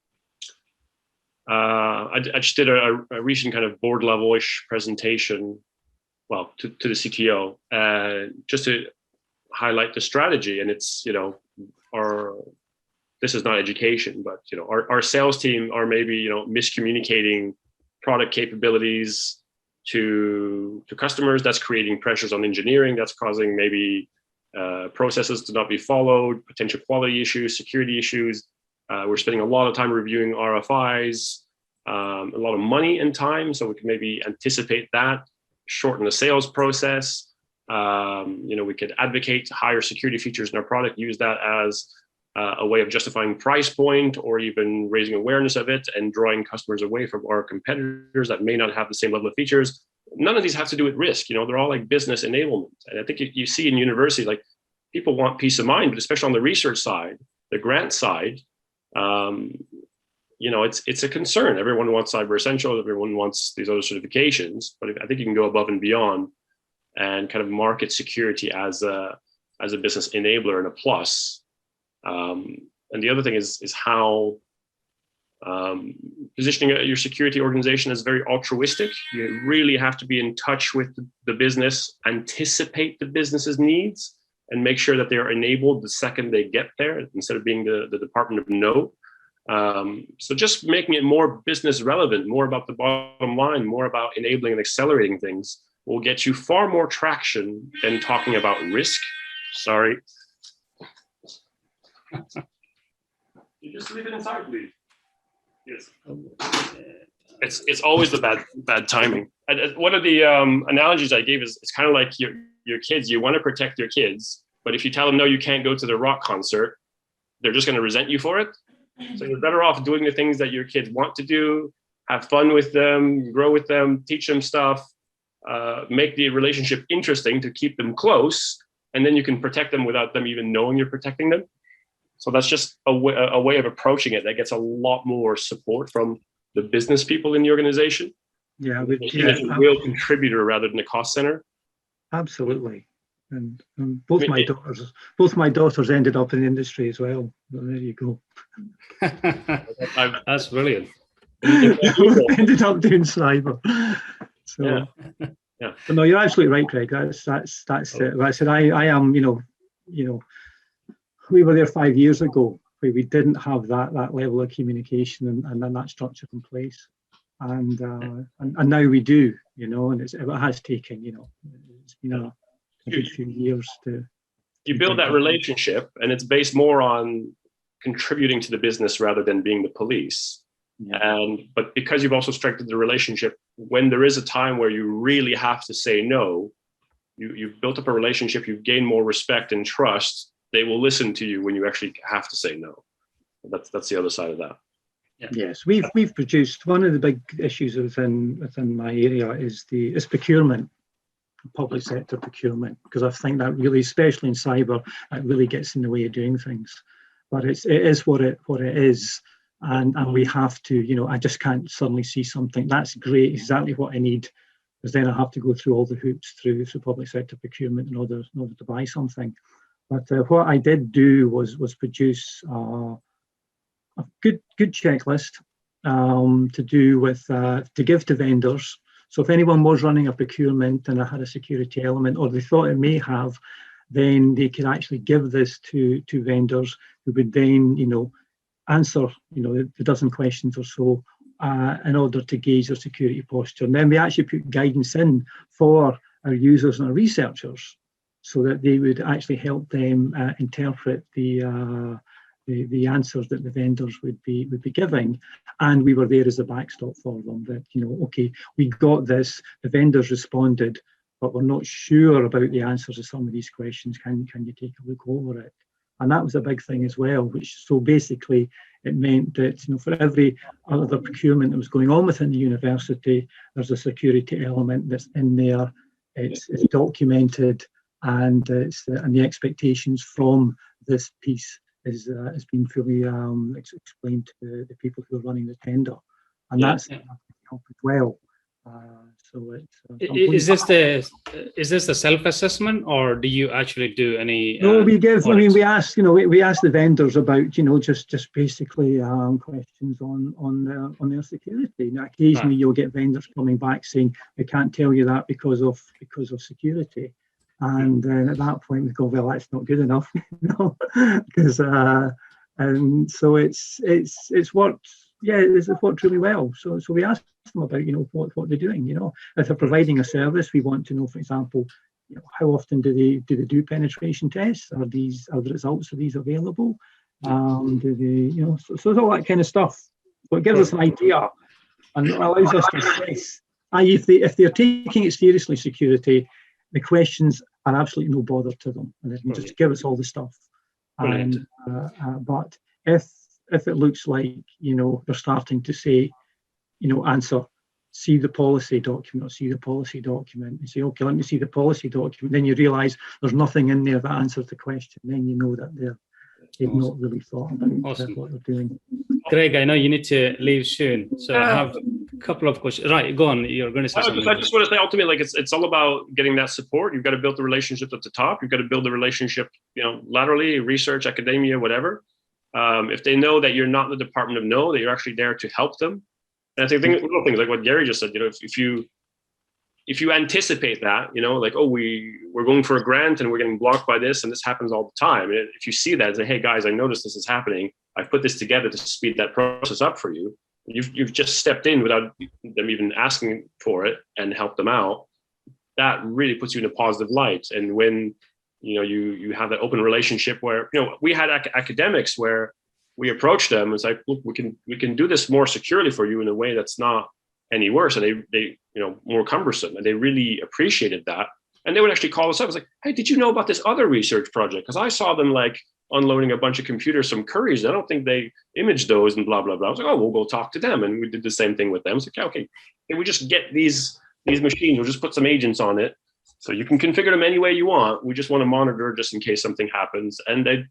I just did a recent kind of board level-ish presentation, well, to the CTO, just to highlight the strategy. And it's, this is not education, but, our sales team are maybe, miscommunicating product capabilities to customers. That's creating pressures on engineering. That's causing maybe processes to not be followed, potential quality issues, security issues. We're spending a lot of time reviewing RFIs, a lot of money and time. So we can maybe anticipate that, shorten the sales process. We could advocate higher security features in our product, use that as a way of justifying price point or even raising awareness of it and drawing customers away from our competitors that may not have the same level of features. None of these have to do with risk. They're all like business enablement. And I think you see in university, like people want peace of mind, but especially on the research side, the grant side, it's a concern. Everyone wants Cyber Essentials. Everyone wants these other certifications, but I think you can go above and beyond and kind of market security as a business enabler and a plus. And the other thing is how positioning your security organization is very altruistic. You really have to be in touch with the business, anticipate the business's needs, and make sure that they are enabled the second they get there, instead of being the department of no. So just making it more business relevant, more about the bottom line, more about enabling and accelerating things will get you far more traction than talking about risk. Sorry. You just leave it inside, please. Yes. It's always the bad timing. And one of the analogies I gave is it's kind of like your kids. You want to protect your kids, but if you tell them no, you can't go to the rock concert, they're just going to resent you for it. So you're better off doing the things that your kids want to do, have fun with them, grow with them, teach them stuff, make the relationship interesting to keep them close, and then you can protect them without them even knowing you're protecting them. So that's just a way of approaching it that gets a lot more support from the business people in the organization. Yeah, it's a real contributor rather than a cost center. Absolutely. And both my daughters ended up in the industry as well. Well, there you go. That's brilliant. Ended up doing cyber. So, yeah. But no, you're absolutely right, Greg. That's it. Like I said, I am. We were there 5 years ago where we didn't have that level of communication and then that structure in place, and now we do. And it has taken. It's been a good few years to. You build that relationship, and it's based more on contributing to the business rather than being the police. Yeah. But because you've also strengthened the relationship, when there is a time where you really have to say no, you've built up a relationship, you've gained more respect and trust. They will listen to you when you actually have to say no. That's the other side of that. Yeah. Yes, we've produced, one of the big issues within my area is procurement, public sector procurement, because I think that really, especially in cyber, it really gets in the way of doing things. But it is what it is. And we have to, I just can't suddenly see something that's great, exactly what I need, because then I have to go through all the hoops through public sector procurement in order to buy something. But what I did do was produce a good checklist to do with to give to vendors. So if anyone was running a procurement and it had a security element, or they thought it may have, then they could actually give this to vendors who would then, answer, a dozen questions or so in order to gauge their security posture. And then we actually put guidance in for our users and our researchers so that they would actually help them interpret the answers that the vendors would be giving. And we were there as a backstop for them that, okay, we got this, the vendors responded, but we're not sure about the answers to some of these questions. Can you take a look over it? And that was a big thing as well, so basically it meant that, for every other procurement that was going on within the university, there's a security element that's in there, it's documented, and the expectations from this piece has been fully explained to the people who are running the tender. And that's helped as well. So it's is this the self-assessment, or do you actually do any? No, we give. Audits? I mean, we ask. We ask the vendors about just basically questions on their security. Now, occasionally you'll get vendors coming back saying, "I can't tell you that because of security," and then at that point we go, "Well, that's not good enough," because and so it's worked. Yeah, it's worked really well. So we ask them about what they're doing. If they're providing a service, we want to know, for example, how often do they do penetration tests? Are the results of these available? Do they so it's all that kind of stuff. So it gives us an idea and allows us to assess. If they're taking it seriously, security, the questions are absolutely no bother to them, and they can just give us all the stuff. But if it looks like, they're starting to say, answer, see the policy document, or see the policy document, and say, okay, let me see the policy document. Then you realise there's nothing in there that answers the question. Then you know that they've not really thought about what they're doing. Greg, I know you need to leave soon, so I have a couple of questions. Right, go on. You're going to say something. I just want to say, ultimately, it's all about getting that support. You've got to build the relationships at the top. You've got to build the relationship, laterally, research, academia, whatever. If they know that you're not the Department of No, that you're actually there to help them. And I think little things like what Garry just said, if you anticipate that, like, oh, we're going for a grant and we're getting blocked by this, and this happens all the time. And if you see that and say, hey guys, I noticed this is happening, I've put this together to speed that process up for you. You've just stepped in without them even asking for it and helped them out. That really puts you in a positive light. And when you have that open relationship where, we had academics where we approached them. It's like, look, we can do this more securely for you in a way that's not any worse. And they more cumbersome. And they really appreciated that. And they would actually call us up. It's like, hey, did you know about this other research project? Because I saw them like unloading a bunch of computers, some curries. I don't think they imaged those and blah, blah, blah. I was like, oh, we'll go talk to them. And we did the same thing with them. It's like, okay, can we just get these these machines, we'll just put some agents on it. So you can configure them any way you want. We just want to monitor just in case something happens. And they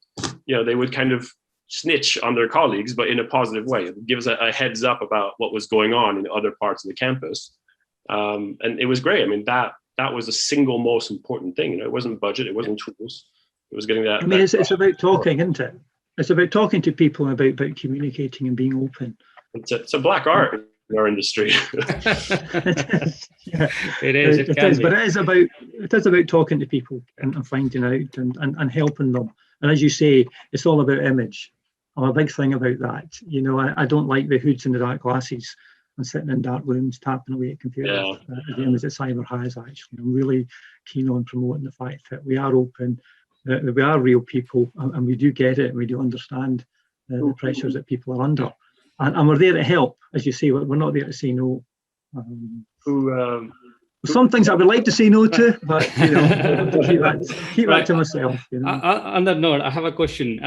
would kind of snitch on their colleagues, but in a positive way. It would give us a heads up about what was going on in other parts of the campus. And it was great. I mean, that was the single most important thing. It wasn't budget, it wasn't tools. It was getting that. I mean, it's about talking, isn't it? It's about talking to people and about communicating and being open. It's a black art in our industry. It is. It is, but it is about talking to people and finding out and helping them. And as you say, it's all about image. I'm a big thing about that. I don't like the hoods and the dark glasses and sitting in dark rooms tapping away at computers. The image that cyber has, actually. I'm really keen on promoting the fact that we are open, that we are real people, and we do get it, and we do understand the pressures that people are under. And we're there to help, as you say. We're not there to say no. Some things I would like to say no to, but keep that to myself. On that note, I have a question.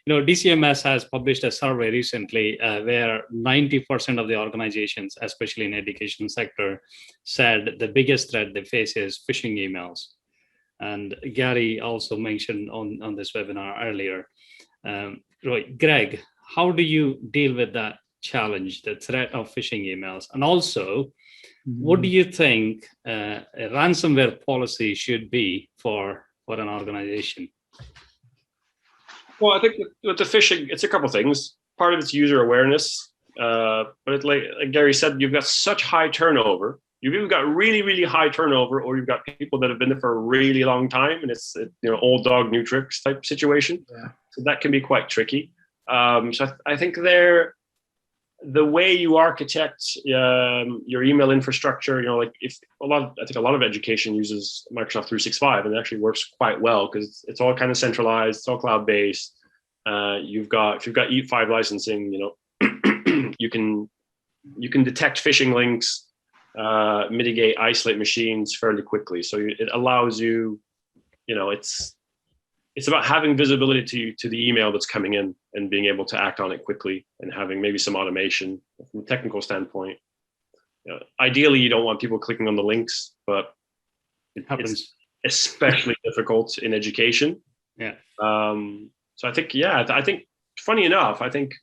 DCMS has published a survey recently where 90% of the organizations, especially in education sector, said the biggest threat they face is phishing emails. And Garry also mentioned on this webinar earlier. Greg, how do you deal with that challenge, the threat of phishing emails? And also, what do you think a ransomware policy should be for an organization? Well, I think with the phishing, it's a couple of things. Part of it's user awareness, but it's like Garry said, you've got such high turnover. You've either got really, really high turnover, or you've got people that have been there for a really long time, and it's old dog, new tricks type situation. Yeah. So that can be quite tricky. So I think the way you architect your email infrastructure, I think a lot of education uses Microsoft 365, and it actually works quite well because it's all kind of centralized, it's all cloud-based. If you've got E5 licensing, you can detect phishing links, mitigate, isolate machines fairly quickly. So it allows you, it's about having visibility to the email that's coming in and being able to act on it quickly and having maybe some automation from a technical standpoint. Ideally, you don't want people clicking on the links, but it happens. It's especially difficult in education. Yeah. So I think, funny enough, I think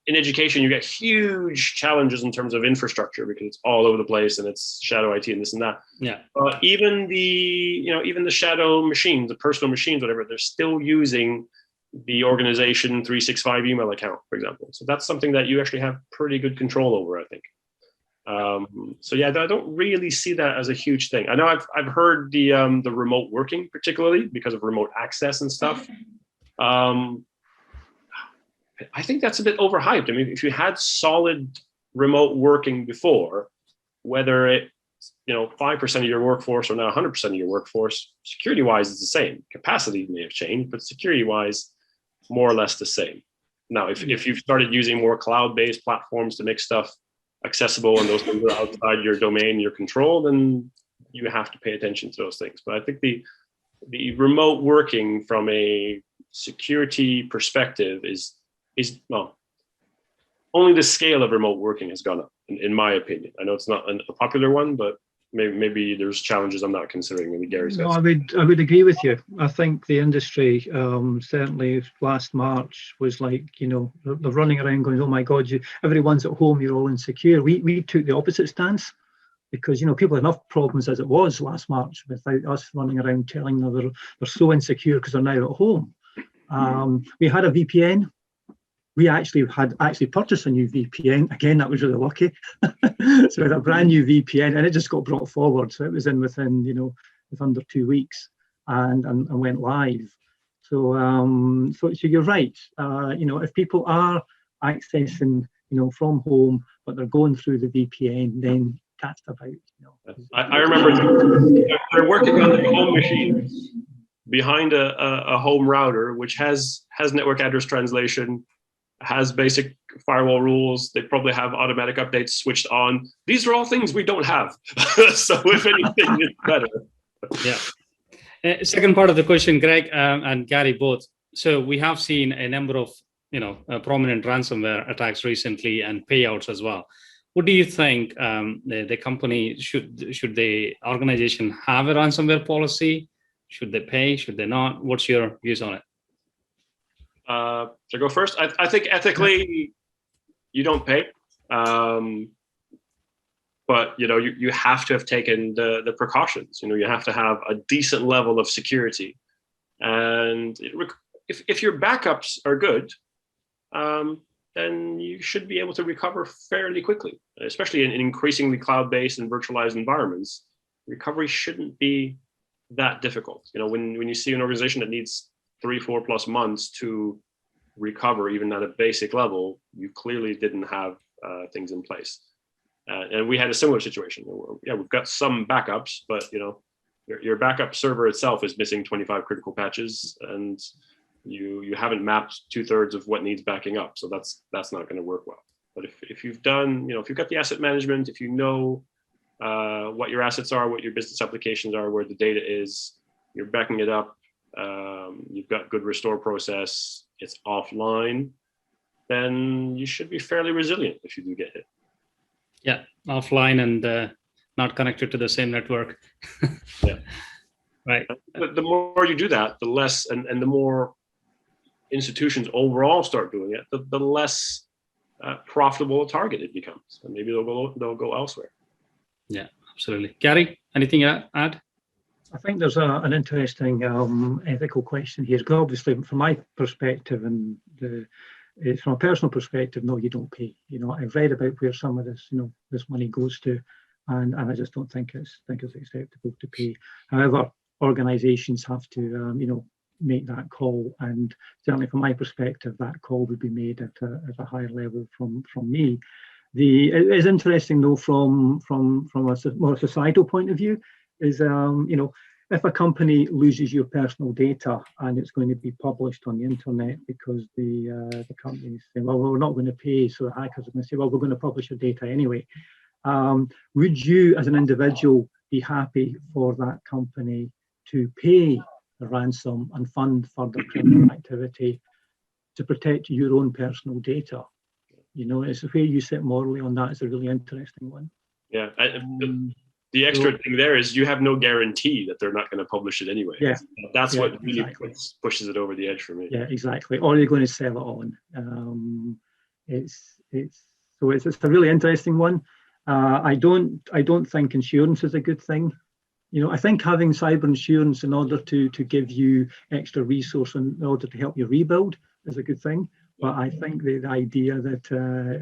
in education, you get huge challenges in terms of infrastructure because it's all over the place and it's shadow IT and this and that. Yeah. Even the shadow machines, the personal machines, whatever, they're still using the organization 365 email account, for example. So that's something that you actually have pretty good control over, I think. I don't really see that as a huge thing. I know I've heard the remote working, particularly because of remote access and stuff. I think that's a bit overhyped. I mean, if you had solid remote working before, whether it's 5% of your workforce or now 100% of your workforce, security-wise, it's the same. Capacity may have changed, but security-wise, more or less the same. Now, if you've started using more cloud-based platforms to make stuff accessible and those things are outside your domain, your control, then you have to pay attention to those things. But I think the remote working from a security perspective is only the scale of remote working has gone up, in my opinion. I know it's not a popular one, but maybe there's challenges I'm not considering. Maybe Garry's got. No, I would agree with you. I think the industry, certainly last March, was like, they're running around going, oh my God, everyone's at home, you're all insecure. We took the opposite stance because, people had enough problems as it was last March without us running around telling them they're so insecure because they're now at home. We had a VPN. We actually purchased a new VPN. Again, that was really lucky. So we had a brand new VPN, and it just got brought forward. So it was within under 2 weeks, and went live. So you're right. If people are accessing from home, but they're going through the VPN, then that's about. I remember they're working on the home machine behind a home router, which has network address translation, has basic firewall rules. They probably have automatic updates switched on. These are all things we don't have. So if anything, it's better. Yeah. Second part of the question, Greg and Garry both. So we have seen a number of prominent ransomware attacks recently and payouts as well. what do you think the company should the organization have a ransomware policy? Should they pay? Should they not? What's your views on it? To go first, I think ethically, you don't pay, but you have to have taken the precautions. You have to have a decent level of security, and if your backups are good, then you should be able to recover fairly quickly, especially in increasingly cloud-based and virtualized environments. Recovery shouldn't be that difficult. When you see an organization that needs 3-4+ months to recover, even at a basic level, you clearly didn't have things in place. And we had a similar situation. Yeah, we've got some backups, but your backup server itself is missing 25 critical patches, and you haven't mapped 2/3 of what needs backing up. So that's not going to work well. But if you've done, if you've got the asset management, if you know what your assets are, what your business applications are, where the data is, you're backing it up, you've got good restore process, it's offline, then you should be fairly resilient if you do get hit. Yeah, offline and not connected to the same network. Yeah. Right. The more you do that, the less, and the more institutions overall start doing it, the less profitable a target it becomes, and maybe they'll go elsewhere. Yeah, absolutely. Garry, anything to add? I think there's an interesting ethical question here. Obviously, from my perspective and from a personal perspective, no, you don't pay. I've read about where some of this, this money goes to, and I just don't think it's acceptable to pay. However, organisations have to, make that call, and certainly from my perspective, that call would be made at a higher level from me. It is interesting though, from a more societal point of view, is if a company loses your personal data and it's going to be published on the internet because the company's saying, well, we're not going to pay, so the hackers are going to say, well, we're going to publish your data anyway. Would you, as an individual, be happy for that company to pay the ransom and fund further criminal activity to protect your own personal data? It's where you sit morally on that is a really interesting one. Yeah. The extra thing there is you have no guarantee that they're not going to publish it anyway. Yeah, that's what really exactly pushes it over the edge for me. Yeah, exactly. Or you're going to sell it on. It's a really interesting one. I don't think insurance is a good thing. I think having cyber insurance in order to give you extra resource in order to help you rebuild is a good thing. But I think the idea that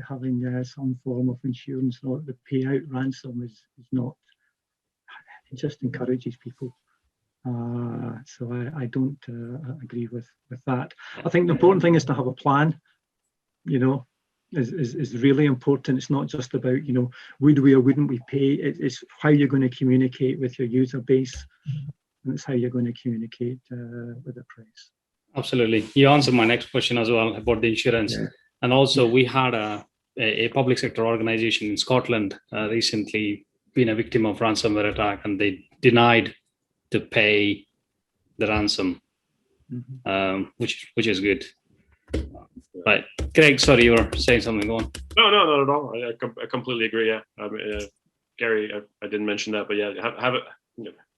having some form of insurance in order to pay out ransom is not. It just encourages people. So I don't agree with that. I think the important thing is to have a plan. Is really important. It's not just about would we or wouldn't we pay. It's how you're going to communicate with your user base, and it's how you're going to communicate with the press. Absolutely. You answered my next question as well about the insurance. Yeah. And also we had a public sector organization in Scotland recently been a victim of ransomware attack, and they denied to pay the ransom, which is good. Right, Greg, sorry, you were saying something. Go on. No, not at all. I completely agree. Yeah, Garry, I didn't mention that, but yeah,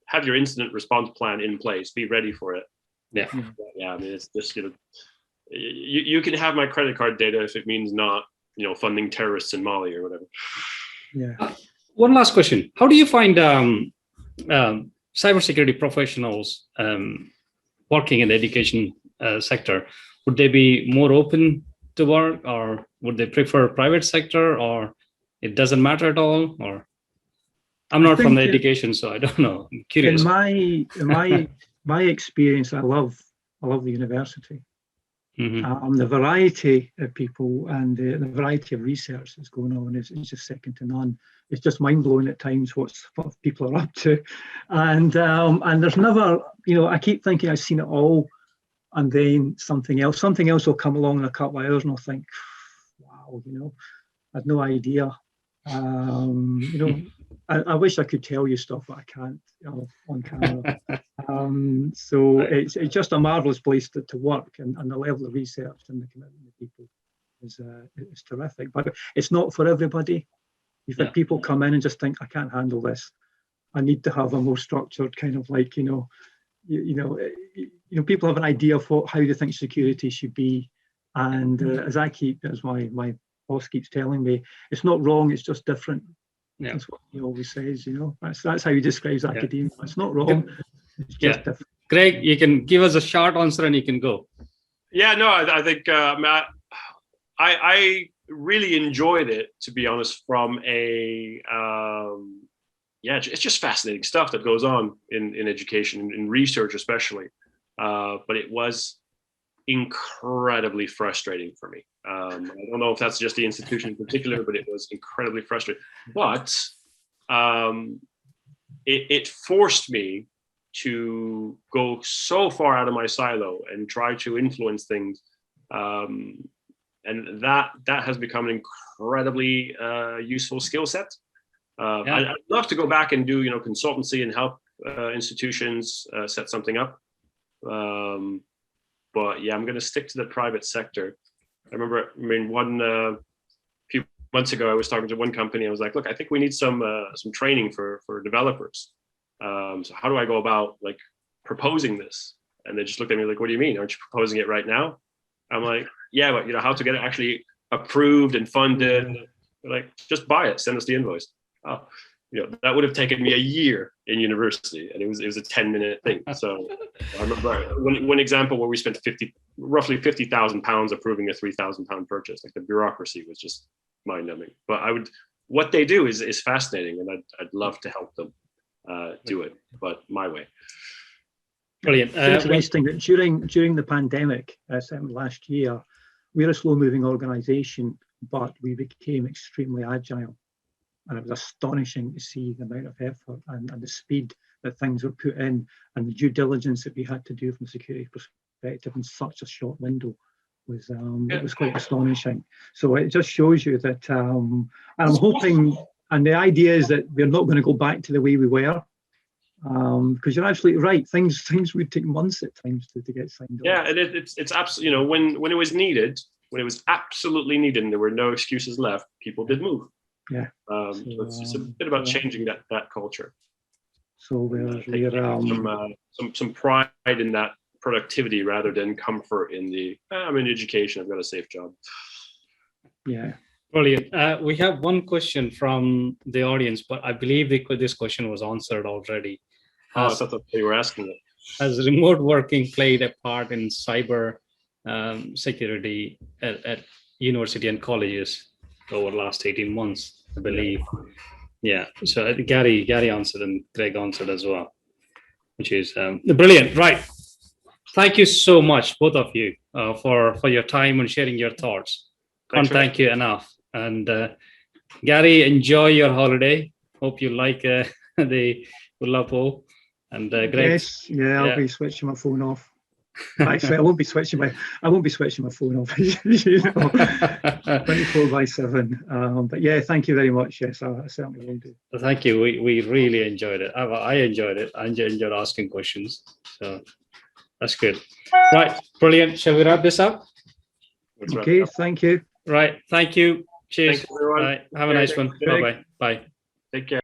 have your incident response plan in place. Be ready for it. Yeah. Yeah. I mean, it's just you can have my credit card data if it means not funding terrorists in Mali or whatever. Yeah. One last question: how do you find cybersecurity professionals working in the education sector? Would they be more open to work, or would they prefer private sector, or it doesn't matter at all? Or I'm not from the education, so I don't know. I'm curious. In my experience, I love the university. Mm-hmm. The variety of people and the variety of research that's going on is just second to none. It's just mind blowing at times what people are up to, and there's never, I keep thinking I've seen it all. And then something else will come along in a couple of hours, and I'll think, wow, I had no idea. I wish I could tell you stuff, but I can't on camera. So it's just a marvelous place to work, and the level of research and the commitment of people is terrific. But it's not for everybody. You've had people come in and just think, I can't handle this. I need to have a more structured kind of like, people have an idea of how they think security should be. And as my boss keeps telling me, it's not wrong, it's just different. Yeah. That's what he always says, That's how he describes academia. It's not wrong, it's just different. Greg, you can give us a short answer and you can go. Yeah, no, I think, Matt, I really enjoyed it, to be honest, from it's just fascinating stuff that goes on in education, in research especially. But it was incredibly frustrating for me. I don't know if that's just the institution in particular, but it was incredibly frustrating. But it forced me to go so far out of my silo and try to influence things. And that has become an incredibly useful skill set. I'd love to go back and do consultancy and help institutions set something up. But yeah, I'm going to stick to the private sector. I remember, one few months ago, I was talking to one company. I was like, look, I think we need some training for developers. So how do I go about like proposing this? And they just looked at me like, what do you mean? Aren't you proposing it right now? I'm like, yeah, but how to get it actually approved and funded? They're like, just buy it, send us the invoice. Oh, that would have taken me a year in university, and it was a 10-minute thing. So I remember one example where we spent roughly £50,000 approving a £3,000 purchase. Like the bureaucracy was just mind-numbing. But what they do is fascinating, and I'd love to help them do it, but my way. Brilliant. It's interesting that during the pandemic, last year, we're a slow-moving organisation, but we became extremely agile. And it was astonishing to see the amount of effort and the speed that things were put in, and the due diligence that we had to do from a security perspective in such a short window was it was quite astonishing. So it just shows you that, and I'm hoping, and the idea is that we're not going to go back to the way we were, because you're absolutely right. Things would take months at times to get signed off. Yeah, and it's absolutely, when it was needed, when it was absolutely needed, and there were no excuses left, people did move. Yeah. So it's a bit about changing that culture. So we're some pride in that productivity rather than comfort in the I'm in education, I've got a safe job. Yeah. Brilliant. We have one question from the audience, but I believe this question was answered already. I thought they were asking it. Has remote working played a part in cyber security at university and colleges over the last 18 months, I believe? Yeah. So Garry answered and Greg answered as well, which is brilliant. Right. Thank you so much, both of you, for your time and sharing your thoughts. Can't thank you enough. And Garry, enjoy your holiday. Hope you like the Ulapo. And Greg. Yes, I'll be switching my phone off. Actually, I won't be switching my phone off. 24/7. But yeah, thank you very much. Yes, I certainly will do. Thank you. We really enjoyed it. I enjoyed it. I enjoyed asking questions. So that's good. Right, brilliant. Shall we wrap this up? Okay, thank you. Right, thank you. Cheers. Thanks, everyone. Right, have a nice one. Bye-bye. Bye. Take care.